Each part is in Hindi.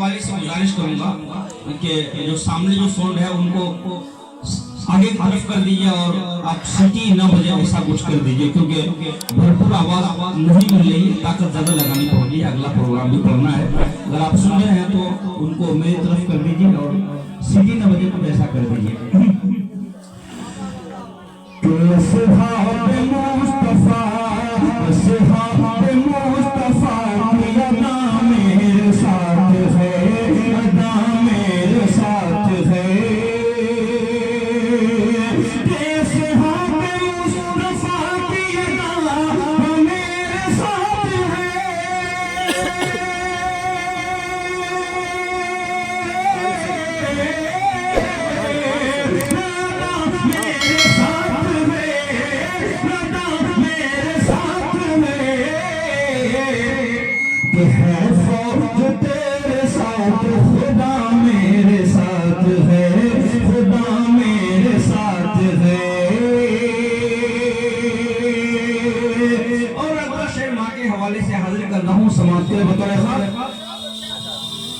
हवाले से गुजारिश करूंगा कि जो सामने जो साउंड है उनको आगे की तरफ कर दीजिए और आप सीटी न बजे ऐसा कुछ कर दीजिए, क्योंकि भरपूर आवाज नहीं मिल रही है, ताकत ज्यादा लगानी पड़ेगी, अगला प्रोग्राम भी पढ़ना है। अगर आप सुन रहे हैं तो उनको मेरी तरफ कर दीजिए और सीटी न बजे कुछ ऐसा कर दीजिए।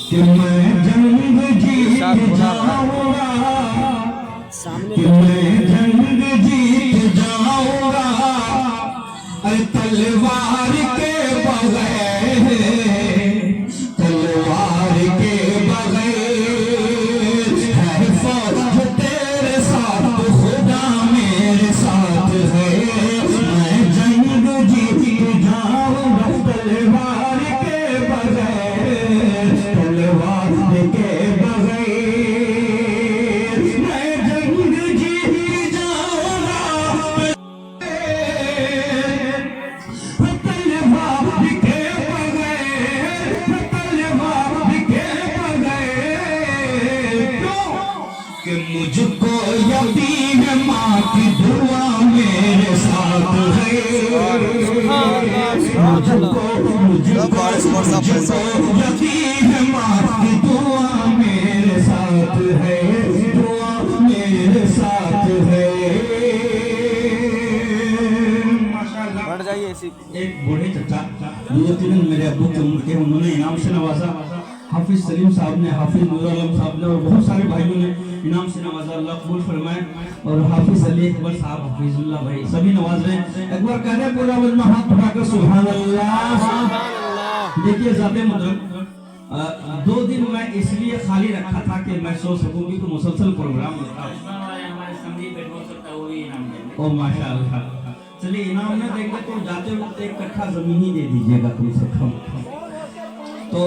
कि मैं जंग जीत जाऊंगा, कि मैं जंग जीत जाऊंगा, अरे तलवार के बगैर, तलवार के बगैर है फौज तेरे साथ, खुदा मेरे साथ है। मैं जंग जीत जाऊंगा तलवार के बगैर, तलवार के बगैर मैं जंग जीत जाऊंगा, तलवार के बगैर, तलवार के बगैर। कि मुझको यकीन माँ की दुआ मेरे साथ है, मुझको यकीन माँ की दुआ मेरे साथ है, दुआ मेरे साथ है। माशाल्लाह बढ़ जाइए। एक बूढ़े चचा जो तीन मेरे अब्बू के उम्र के, उन्होंने इनाम से नवाजा। हाफिज सलीम साहब ने, हाफिज नूर आलम साहब ने और बहुत सारे भाइयों ने इनाम से नवाजा, अल्लाह कबूल फरमाए। और हाफिज अली अकबर साहब, हाफिजुल्लाह भाई सभी नवाज रहे हैं। एक बार कहने पूरा वजन हाथ उठाकर सुभान अल्लाह। देखिए ज़ाते मुहतरम, 2 दिन मैं इसलिए खाली रखा था कि मैं सोच सकूं कि मुसलसल प्रोग्राम होता है। ओ माशाअल्लाह, चलिए इनाम में देंगे तो जाते वक्त एक कट्ठा जमीन ही दे दीजिएगा कम से कम। तो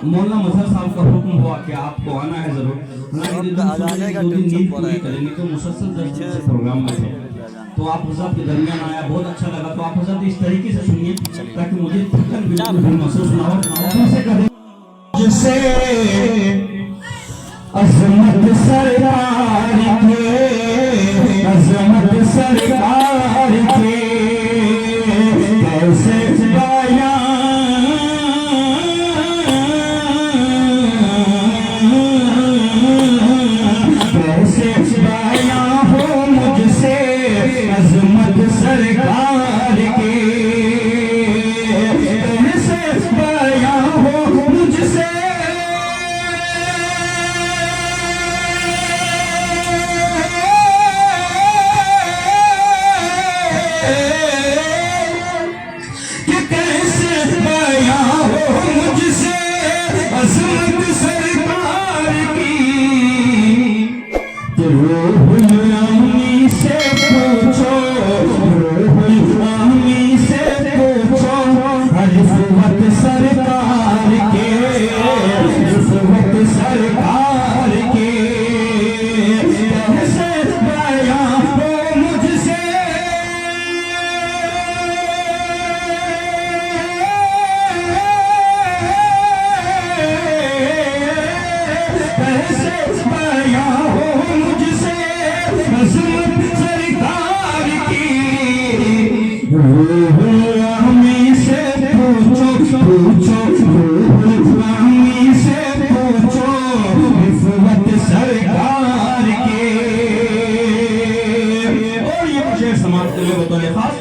मौलाना मजहर साहब का हुक्म हुआ कि आपको आना है जरूर। 2 दिन नींद पूरी करेंगे तो मुसलसल 10 दिन से प्रोग्राम में थे, तो आप हज़रत के दरमियान आया, बहुत अच्छा लगा। तो आप हज़रत इस तरीके से सुनिए ताकि मुझे थकन बिल्कुल भी महसूस ना हो। जिसे अज़मत सरकार के, अज़मत सरकार के कैसे अज़मत सरकार के कैसे बयां हो मुझसे, कि कैसे बयां हो मुझसे अज़मत सरकार की। रूहुल अमी से पूछो, रूहुल अमी से पूछो, रिफ़त सरकार के, रिफ़त सरकार के कैसे बयां हो मुझसे, कैसे बयां हो मुझसे अज़मत सरकार की। रूहुल अमी से पूछो, पूछो रूहुल अमी से पूछो, रिफ़त सरकार के। और ये शेर समाप्त करने बतौर खास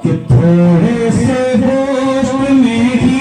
कि थोड़े से गोश्त में ही